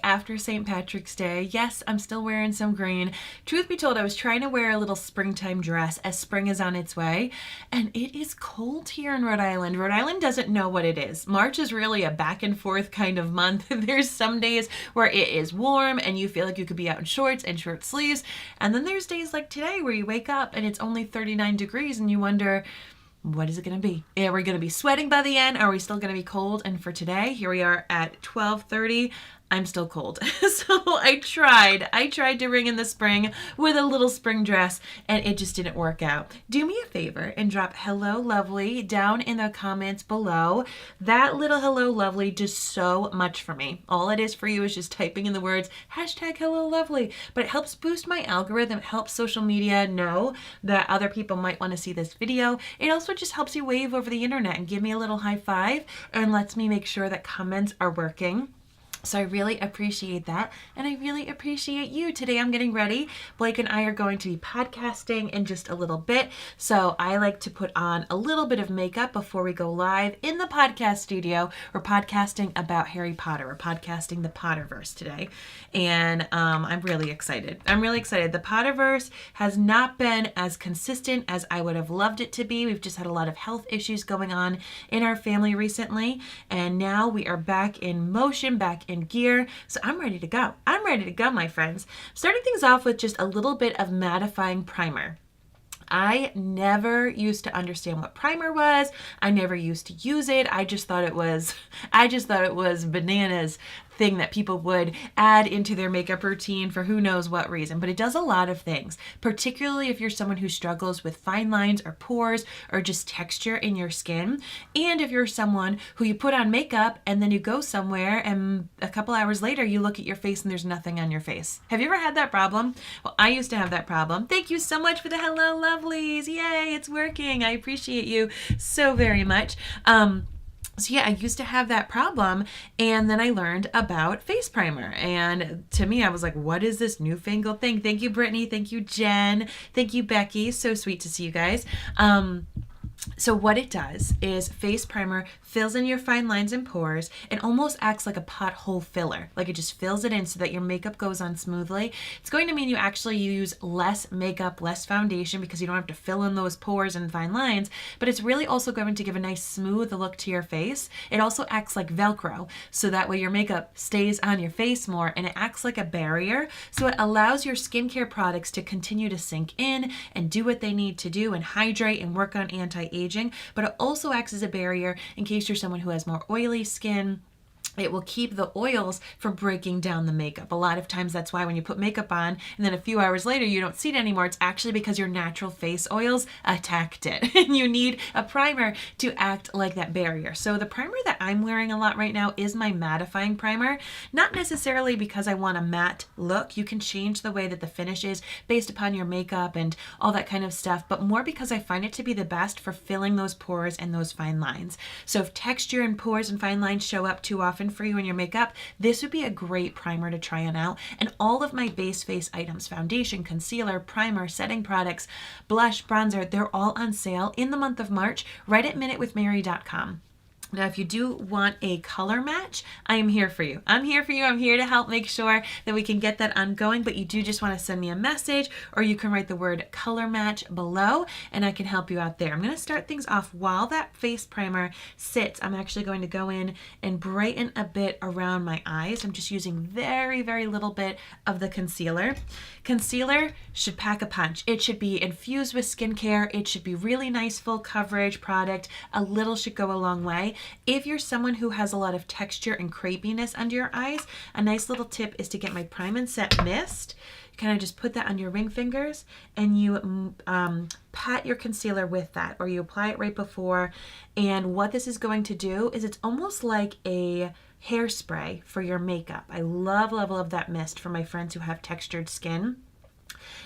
After St. Patrick's Day. Yes, I'm still wearing some green. Truth be told, I was trying to wear a little springtime dress as spring is on its way, and it is cold here in Rhode Island. Rhode Island doesn't know what it is. March is really a back and forth kind of month. There's some days where it is warm and you feel like you could be out in shorts and short sleeves, and then there's days like today where you wake up and it's only 39 degrees and you wonder, what is it going to be? Are we going to be sweating by the end? Are we still going to be cold? And for today, here we are at 12:30. I'm still cold. So I tried to ring in the spring with a little spring dress, and it just didn't work out. Do me a favor and drop hello lovely down in the comments below. That little hello lovely does so much for me. All it is for you is just typing in the words hashtag hello lovely, but it helps boost my algorithm. It helps social media know that other people might want to see this video. It also just helps you wave over the internet and give me a little high five and lets me make sure that comments are working. So I really appreciate that, and I really appreciate you. Today I'm getting ready. Blake and I are going to be podcasting in just a little bit, so I like to put on a little bit of makeup before we go live in the podcast studio. We're podcasting about Harry Potter. We're podcasting the Potterverse today, and I'm really excited. The Potterverse has not been as consistent as I would have loved it to be. We've just had a lot of health issues going on in our family recently, and now we are back in motion, back in gear. So I'm ready to go. My friends. Starting things off with just a little bit of mattifying primer. I never used to understand what primer was. I never used to use it. I just thought it was bananas thing that people would add into their makeup routine for who knows what reason, but it does a lot of things, particularly if you're someone who struggles with fine lines or pores or just texture in your skin, and if you're someone who you put on makeup and then you go somewhere and a couple hours later you look at your face and there's nothing on your face. Have you ever had that problem? Well, I used to have that problem. Thank you so much for the hello lovelies. Yay, it's working. I appreciate you so very much. So yeah, I used to have that problem, and then I learned about face primer, and to me, I was like, what is this newfangled thing? Thank you, Brittany. Thank you, Jen. Thank you, Becky. So sweet to see you guys. So what it does is face primer fills in your fine lines and pores and almost acts like a pothole filler. Like it just fills it in so that your makeup goes on smoothly. It's going to mean you actually use less makeup, less foundation, because you don't have to fill in those pores and fine lines, but it's really also going to give a nice smooth look to your face. It also acts like Velcro, so that way your makeup stays on your face more, and it acts like a barrier, so it allows your skincare products to continue to sink in and do what they need to do and hydrate and work on anti-aging, but it also acts as a barrier in case you're someone who has more oily skin. It will keep the oils from breaking down the makeup. A lot of times that's why when you put makeup on and then a few hours later you don't see it anymore, it's actually because your natural face oils attacked it. And you need a primer to act like that barrier. So the primer that I'm wearing a lot right now is my mattifying primer. Not necessarily because I want a matte look. You can change the way that the finish is based upon your makeup and all that kind of stuff, but more because I find it to be the best for filling those pores and those fine lines. So if texture and pores and fine lines show up too often for you in your makeup, this would be a great primer to try on out. And all of my base face items, foundation, concealer, primer, setting products, blush, bronzer, they're all on sale in the month of March right at minutewithmary.com. Now, if you do want a color match, I am here for you. I'm here to help make sure that we can get that ongoing, but you do just want to send me a message, or you can write the word color match below and I can help you out there. I'm going to start things off while that face primer sits. I'm actually going to go in and brighten a bit around my eyes. I'm just using very, very little bit of the concealer. Concealer should pack a punch. It should be infused with skincare. It should be really nice, full coverage product. A little should go a long way. If you're someone who has a lot of texture and crepiness under your eyes, a nice little tip is to get my Prime and Set Mist. You kind of just put that on your ring fingers and you pat your concealer with that, or you apply it right before. And what this is going to do is it's almost like a hairspray for your makeup. I love, love, love that mist for my friends who have textured skin.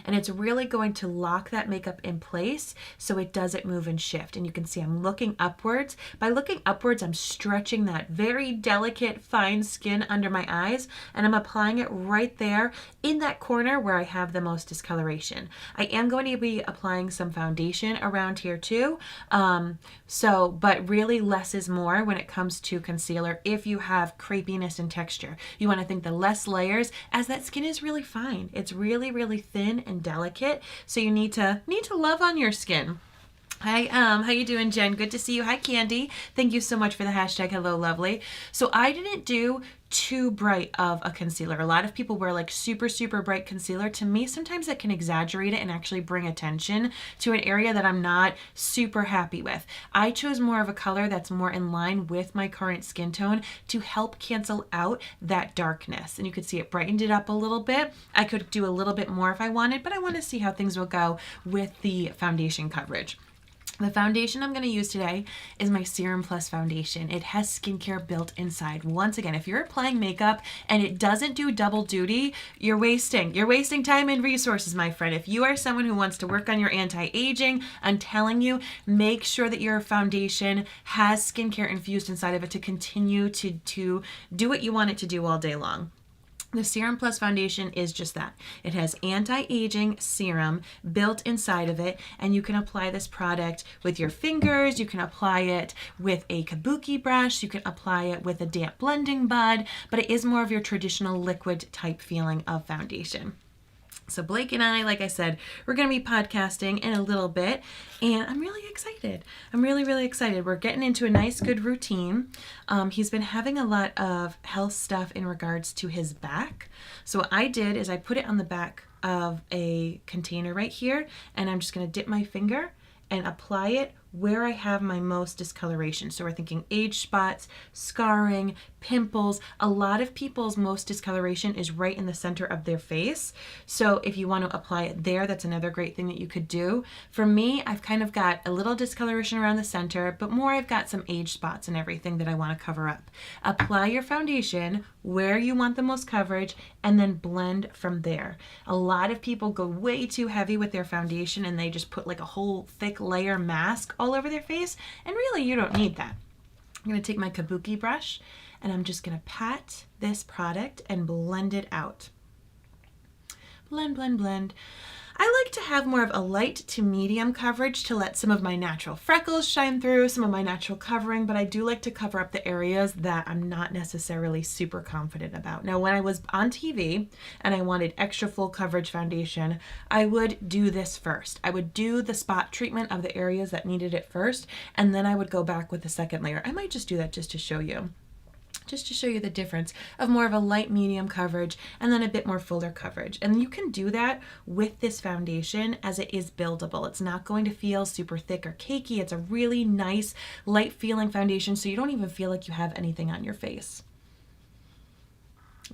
And it's really going to lock that makeup in place so it doesn't move and shift. And you can see I'm looking upwards. By looking upwards, I'm stretching that very delicate, fine skin under my eyes, and I'm applying it right there in that corner where I have the most discoloration. I am going to be applying some foundation around here too. But really less is more when it comes to concealer if you have crepiness in texture. You want to think the less layers, as that skin is really fine. It's really, really thin and delicate, so you need to love on your skin. Hi, how you doing, Jen? Good to see you. Hi, Candy. Thank you so much for the hashtag hello lovely. So I didn't do too bright of a concealer. A lot of people wear like super, super bright concealer. To me, sometimes that can exaggerate it and actually bring attention to an area that I'm not super happy with. I chose more of a color that's more in line with my current skin tone to help cancel out that darkness. And you could see it brightened it up a little bit. I could do a little bit more if I wanted, but I want to see how things will go with the foundation coverage. The foundation I'm going to use today is my Serum Plus foundation. It has skincare built inside. Once again, if you're applying makeup and it doesn't do double duty, you're wasting time and resources, my friend. If you are someone who wants to work on your anti-aging, I'm telling you, make sure that your foundation has skincare infused inside of it to continue to do what you want it to do all day long. The Serum Plus foundation is just that. It has anti-aging serum built inside of it, and you can apply this product with your fingers, you can apply it with a kabuki brush, you can apply it with a damp blending bud, but it is more of your traditional liquid type feeling of foundation. So Blake and I, like I said, we're going to be podcasting in a little bit, and I'm really excited. I'm really, really excited. We're getting into a nice, good routine. He's been having a lot of health stuff in regards to his back. So what I did is I put it on the back of a container right here, and I'm just going to dip my finger and apply it where I have my most discoloration. So we're thinking age spots, scarring, pimples. A lot of people's most discoloration is right in the center of their face. So if you want to apply it there, that's another great thing that you could do. For me, I've kind of got a little discoloration around the center, but more I've got some age spots and everything that I want to cover up. Apply your foundation where you want the most coverage and then blend from there. A lot of people go way too heavy with their foundation and they just put like a whole thick layer mask all over their face, and really you don't need that. I'm going to take my kabuki brush and I'm just going to pat this product and blend it out. Blend, blend, blend. I like to have more of a light to medium coverage to let some of my natural freckles shine through, some of my natural covering, but I do like to cover up the areas that I'm not necessarily super confident about. Now, when I was on TV and I wanted extra full coverage foundation, I would do this first. I would do the spot treatment of the areas that needed it first, and then I would go back with the second layer. I might just do that just to show you. Just to show you the difference of more of a light medium coverage and then a bit more fuller coverage. And you can do that with this foundation as it is buildable. It's not going to feel super thick or cakey. It's a really nice light feeling foundation, so you don't even feel like you have anything on your face.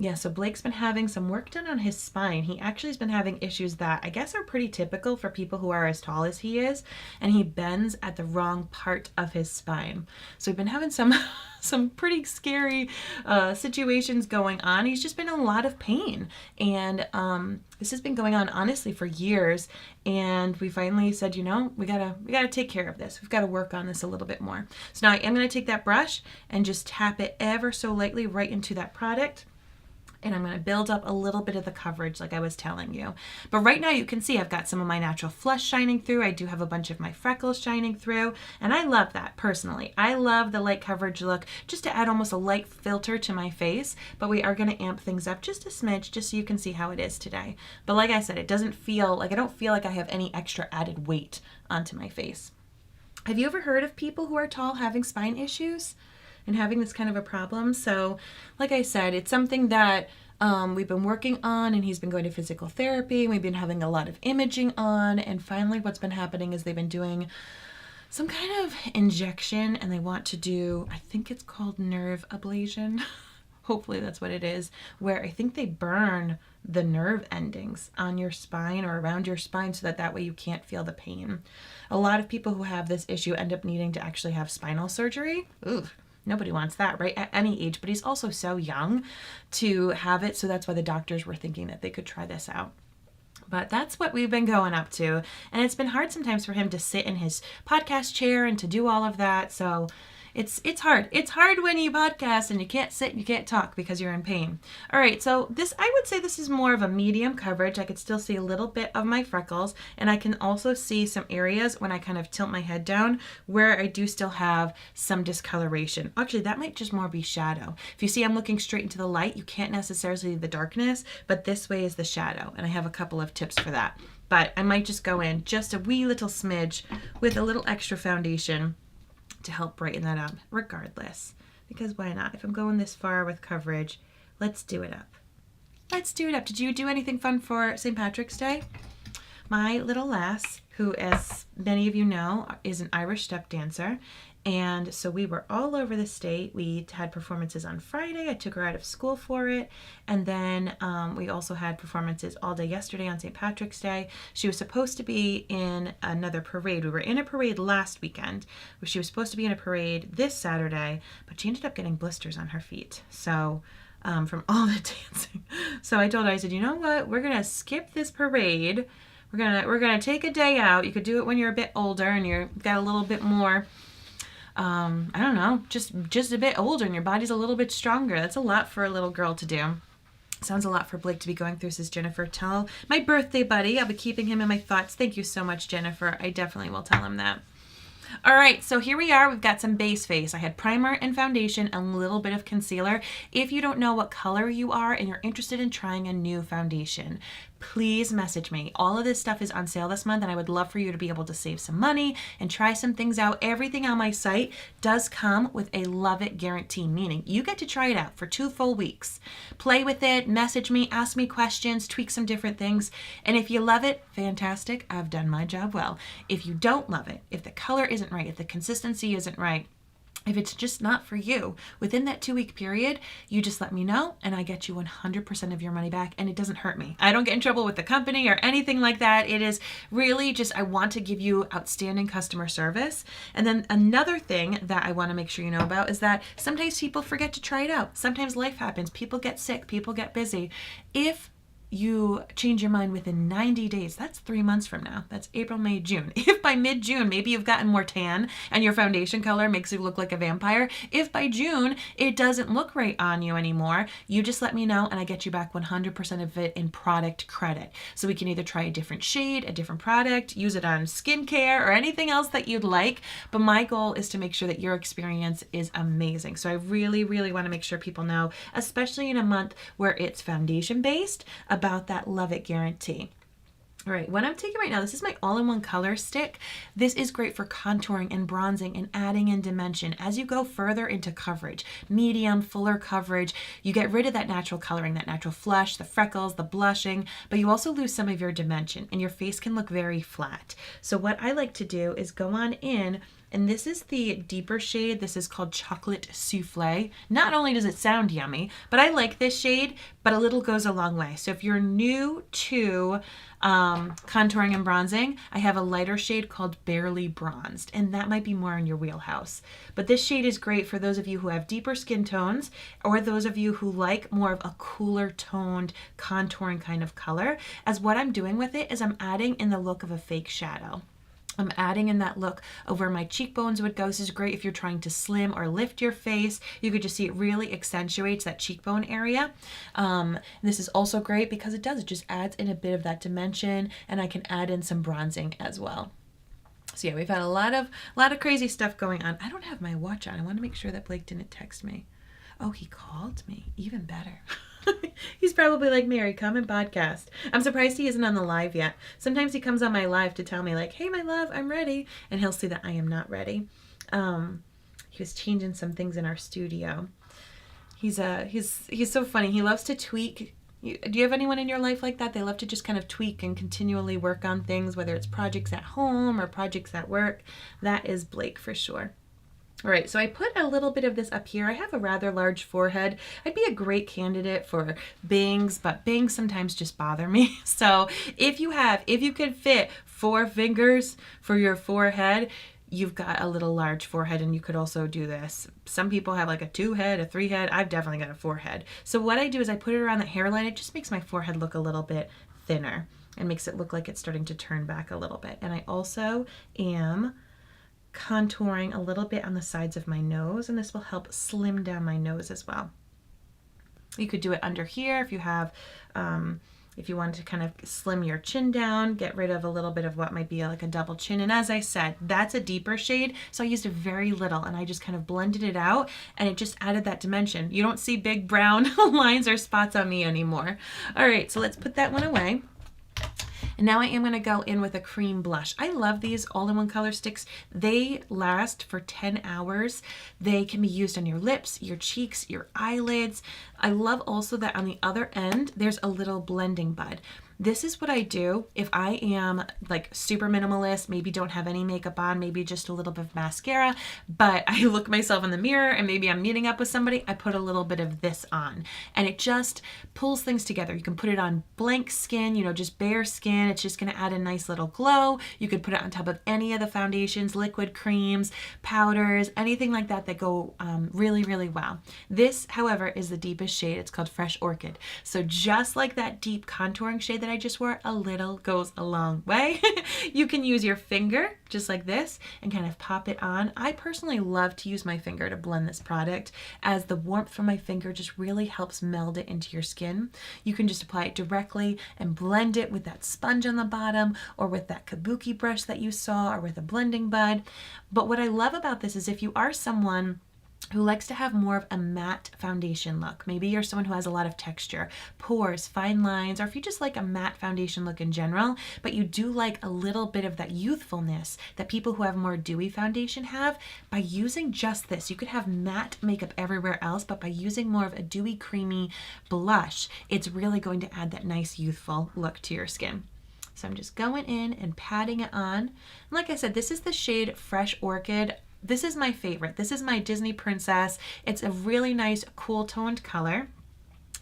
Yeah, so Blake's been having some work done on his spine. He actually has been having issues that I guess are pretty typical for people who are as tall as he is, and he bends at the wrong part of his spine. So we've been having some pretty scary situations going on. He's just been in a lot of pain, and this has been going on honestly for years, and we finally said, you know, we gotta take care of this. We've got to work on this a little bit more. So now I am going to take that brush and just tap it ever so lightly right into that product. And I'm going to build up a little bit of the coverage like I was telling you. But right now you can see I've got some of my natural flush shining through. I do have a bunch of my freckles shining through. And I love that personally. I love the light coverage look just to add almost a light filter to my face. But we are going to amp things up just a smidge just so you can see how it is today. But like I said, it doesn't feel like, I don't feel like I have any extra added weight onto my face. Have you ever heard of people who are tall having spine issues and having this kind of a problem? So like I said, it's something that we've been working on, and he's been going to physical therapy. We've been having a lot of imaging on, and finally what's been happening is they've been doing some kind of injection, and they want to do, I think it's called nerve ablation. Hopefully that's what it is, where I think they burn the nerve endings on your spine or around your spine so that way you can't feel the pain. A lot of people who have this issue end up needing to actually have spinal surgery. Ooh. Nobody wants that, right? At any age, but he's also so young to have it, so that's why the doctors were thinking that they could try this out. But that's what we've been going up to. And it's been hard sometimes for him to sit in his podcast chair and to do all of that. So it's hard. It's hard when you podcast and you can't sit and you can't talk because you're in pain. All right, so this, I would say this is more of a medium coverage. I could still see a little bit of my freckles, and I can also see some areas when I kind of tilt my head down where I do still have some discoloration. Actually, that might just more be shadow. If you see I'm looking straight into the light, you can't necessarily see the darkness, but this way is the shadow, and I have a couple of tips for that. But I might just go in just a wee little smidge with a little extra foundation to help brighten that up regardless, because why not? If I'm going this far with coverage, let's do it up. Let's do it up. Did you do anything fun for St. Patrick's Day? My little lass, who, as many of you know, is an Irish step dancer, and so we were all over the state. We had performances on Friday. I took her out of school for it. And then we also had performances all day yesterday on St. Patrick's Day. She was supposed to be in another parade. We were in a parade last weekend. She was supposed to be in a parade this Saturday, but she ended up getting blisters on her feet. So from all the dancing. So I told her, I said, you know what? We're going to skip this parade. We're gonna take a day out. You could do it when you're a bit older and you've got a little bit more, I don't know, just a bit older and your body's a little bit stronger. That's a lot for a little girl to do. Sounds a lot for Blake to be going through, says Jennifer. Tell my birthday buddy I'll be keeping him in my thoughts. Thank you so much, Jennifer. I definitely will tell him that. All right, so here we are. We've got some base face. I had primer and foundation and a little bit of concealer. If you don't know what color you are and you're interested in trying a new foundation, please message me. All of this stuff is on sale this month, and I would love for you to be able to save some money and try some things out. Everything on my site does come with a love it guarantee, meaning you get to try it out for 2 full weeks. Play with it, message me, ask me questions, tweak some different things. And if you love it, fantastic. I've done my job well. If you don't love it, if the color isn't right, if the consistency isn't right, if it's just not for you, within that 2-week period, you just let me know and I get you 100% of your money back, and it doesn't hurt me. I don't get in trouble with the company or anything like that. It is really just, I want to give you outstanding customer service. And then another thing that I want to make sure you know about is that sometimes people forget to try it out. Sometimes life happens. People get sick. People get busy. If you change your mind within 90 days, that's 3 months from now. That's April, May, June. If by mid-June, maybe you've gotten more tan and your foundation color makes you look like a vampire, if by June it doesn't look right on you anymore, you just let me know and I get you back 100% of it in product credit. So we can either try a different shade, a different product, use it on skincare or anything else that you'd like. But my goal is to make sure that your experience is amazing. So I really, really want to make sure people know, especially in a month where it's foundation based, about that love it guarantee. All right, what I'm taking right now, this is my all-in-one color stick. This is great for contouring and bronzing and adding in dimension. As you go further into coverage, medium, fuller coverage, you get rid of that natural coloring, that natural flush, the freckles, the blushing, but you also lose some of your dimension and your face can look very flat. So what I like to do is go on in, and this is the deeper shade. This is called Chocolate Souffle. Not only does it sound yummy, but I like this shade, but a little goes a long way. So if you're new to contouring and bronzing, I have a lighter shade called Barely Bronzed, and that might be more in your wheelhouse. But this shade is great for those of you who have deeper skin tones or those of you who like more of a cooler toned contouring kind of color, as what I'm doing with it is I'm adding in the look of a fake shadow. I'm adding in that look of where my cheekbones would go. This is great if you're trying to slim or lift your face. You could just see it really accentuates that cheekbone area. This is also great because it just adds in a bit of that dimension, and I can add in some bronzing as well. So yeah, we've had a lot of crazy stuff going on. I don't have my watch on. I want to make sure that Blake didn't text me. Oh, he called me. Even better. He's probably like, Mary, come and podcast. I'm surprised he isn't on the live yet. Sometimes he comes on my live to tell me like, hey, my love, I'm ready. And he'll see that I am not ready. He was changing some things in our studio. He's so funny. He loves to tweak. Do you have anyone in your life like that? They love to just kind of tweak and continually work on things, whether it's projects at home or projects at work. That is Blake for sure. All right, so I put a little bit of this up here. I have a rather large forehead. I'd be a great candidate for bangs, but bangs sometimes just bother me. So if you could fit 4 fingers for your forehead, you've got a little large forehead, and you could also do this. Some people have like a 2 head, a 3 head. I've definitely got a 4 head. So what I do is I put it around the hairline. It just makes my forehead look a little bit thinner. and makes it look like it's starting to turn back a little bit. And I also am contouring a little bit on the sides of my nose, and this will help slim down my nose as well. You could do it under here if you have, if you want to kind of slim your chin down, get rid of a little bit of what might be like a double chin. And as I said, that's a deeper shade, so I used a very little and I just kind of blended it out, and it just added that dimension. You don't see big brown lines or spots on me anymore. All right, so let's put that one away. And now I am going to go in with a cream blush. I love these all-in-one color sticks. They last for 10 hours. They can be used on your lips, your cheeks, your eyelids. I love also that on the other end, there's a little blending bud. This is what I do if I am like super minimalist, maybe don't have any makeup on, maybe just a little bit of mascara, but I look myself in the mirror and maybe I'm meeting up with somebody, I put a little bit of this on and it just pulls things together. You can put it on blank skin, you know, just bare skin. It's just going to add a nice little glow. You could put it on top of any of the foundations, liquid creams, powders, anything like that that go really, really well. This, however, is the deepest shade. It's called Fresh Orchid. So just like that deep contouring shade that I just wore, a little goes a long way. You can use your finger just like this and kind of pop it on. I personally love to use my finger to blend this product, as the warmth from my finger just really helps meld it into your skin. You can just apply it directly and blend it with that sponge on the bottom, or with that kabuki brush that you saw, or with a blending bud. But what I love about this is if you are someone who likes to have more of a matte foundation look. Maybe you're someone who has a lot of texture, pores, fine lines, or if you just like a matte foundation look in general, but you do like a little bit of that youthfulness that people who have more dewy foundation have, by using just this. You could have matte makeup everywhere else, but by using more of a dewy, creamy blush, it's really going to add that nice youthful look to your skin. So I'm just going in and patting it on. And like I said, this is the shade Fresh Orchid. This is my favorite. This is my Disney Princess. It's a really nice, cool toned color.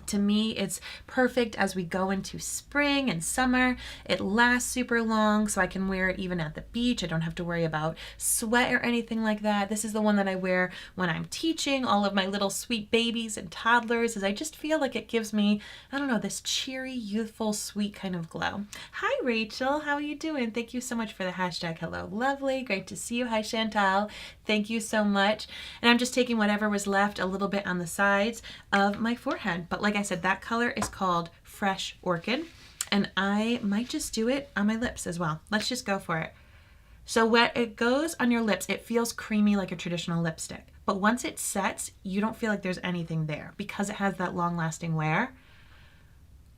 To me, it's perfect as we go into spring and summer. It lasts super long, so I can wear it even at the beach. I don't have to worry about sweat or anything like that. This is the one that I wear when I'm teaching all of my little sweet babies and toddlers, as I just feel like it gives me, I don't know, this cheery, youthful, sweet kind of glow. Hi, Rachel. How are you doing? Thank you so much for the hashtag hello lovely. Great to see you. Hi, Chantal. Thank you so much. And I'm just taking whatever was left a little bit on the sides of my forehead. But like I said, that color is called Fresh Orchid, and I might just do it on my lips as well. Let's just go for it. So when it goes on your lips, it feels creamy like a traditional lipstick, but once it sets, you don't feel like there's anything there because it has that long-lasting wear.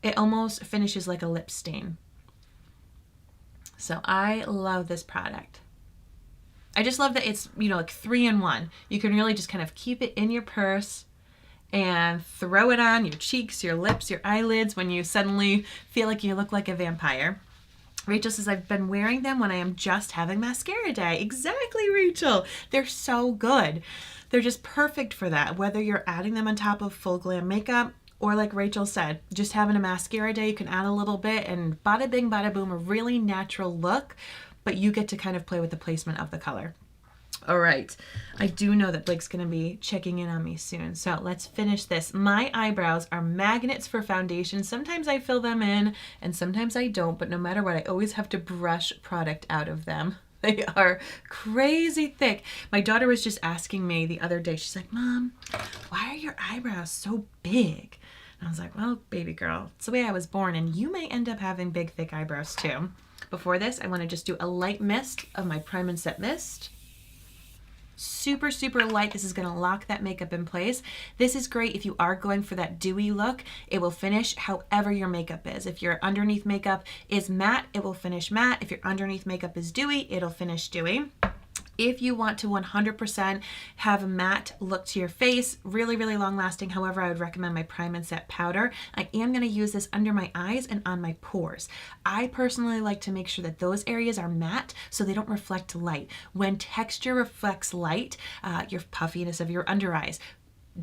It almost finishes like a lip stain. So I love this product. I just love that it's, you know, like 3-in-1. You can really just kind of keep it in your purse and throw it on your cheeks, your lips, your eyelids when you suddenly feel like you look like a vampire. Rachel says, I've been wearing them when I am just having mascara day. Exactly, Rachel. They're so good. They're just perfect for that, whether you're adding them on top of full glam makeup, or like Rachel said, just having a mascara day, you can add a little bit and bada bing, bada boom, a really natural look, but you get to kind of play with the placement of the color. All right, I do know that Blake's going to be checking in on me soon, so let's finish this. My eyebrows are magnets for foundation. Sometimes I fill them in and sometimes I don't, but no matter what, I always have to brush product out of them. They are crazy thick. My daughter was just asking me the other day, she's like, Mom, why are your eyebrows so big? And I was like, well, baby girl, it's the way I was born, and you may end up having big, thick eyebrows too. Before this, I want to just do a light mist of my Prime and Set Mist. Super, super light. This is going to lock that makeup in place. This is great if you are going for that dewy look. It will finish however your makeup is. If your underneath makeup is matte, it will finish matte. If your underneath makeup is dewy, it'll finish dewy. If you want to 100% have a matte look to your face, really, really long lasting, however, I would recommend my Prime and Set powder. I am going to use this under my eyes and on my pores. I personally like to make sure that those areas are matte so they don't reflect light. When texture reflects light, your puffiness of your under eyes,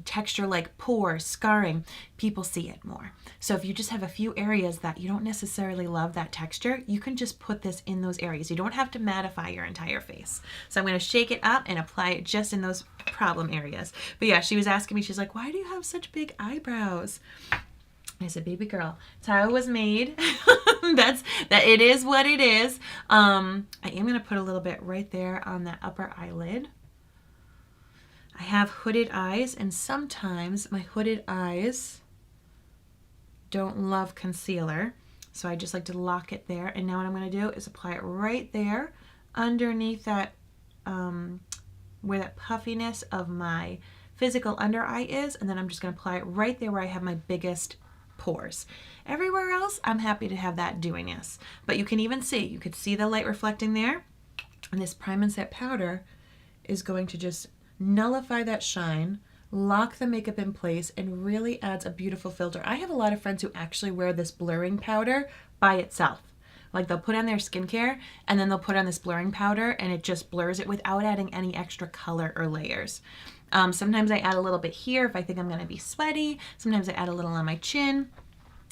texture like pores, scarring, people see it more. So if you just have a few areas that you don't necessarily love that texture, you can just put this in those areas. You don't have to mattify your entire face. So I'm going to shake it up and apply it just in those problem areas. But yeah, she was asking me, she's like, why do you have such big eyebrows? I said, baby girl, it's how I was made. That it is what it is. I am gonna put a little bit right there on that upper eyelid. I have hooded eyes, and sometimes my hooded eyes don't love concealer, so I just like to lock it there. And now what I'm going to do is apply it right there underneath that where that puffiness of my physical under eye is, and then I'm just going to apply it right there where I have my biggest pores. Everywhere else I'm happy to have that dewiness, but you can even see, you could see the light reflecting there, and this Prime and Set powder is going to just nullify that shine, lock the makeup in place, and really adds a beautiful filter. I have a lot of friends who actually wear this blurring powder by itself. Like they'll put on their skincare and then they'll put on this blurring powder and it just blurs it without adding any extra color or layers. Sometimes I add a little bit here if I think I'm going to be sweaty. Sometimes I add a little on my chin.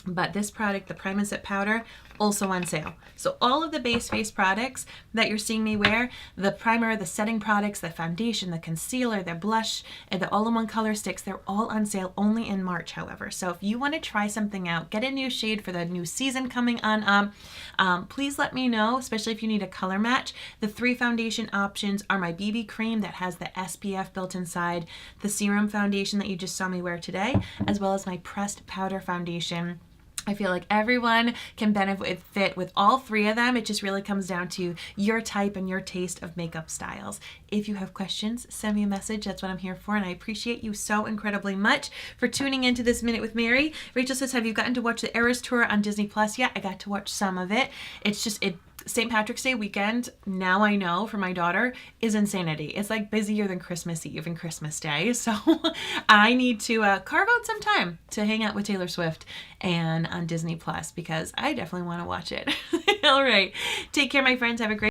But this product, the Prime and Set powder, also on sale. So all of the base face products that you're seeing me wear, the primer, the setting products, the foundation, the concealer, the blush, and the all-in-one color sticks, they're all on sale only in March, however. So if you want to try something out, get a new shade for the new season coming on up, please let me know, especially if you need a color match. The 3 foundation options are my BB cream that has the SPF built inside, the serum foundation that you just saw me wear today, as well as my pressed powder foundation. I feel like everyone can benefit with all 3 of them. It just really comes down to your type and your taste of makeup styles. If you have questions, send me a message. That's what I'm here for, and I appreciate you so incredibly much for tuning into this Minute with Mary. Rachel says, have you gotten to watch the Eras Tour on Disney Plus yet? I got to watch some of it. It's just, St. Patrick's Day weekend, now I know for my daughter, is insanity. It's like busier than Christmas Eve and Christmas Day. So I need to carve out some time to hang out with Taylor Swift and on Disney Plus because I definitely want to watch it. All right. Take care, my friends. Have a great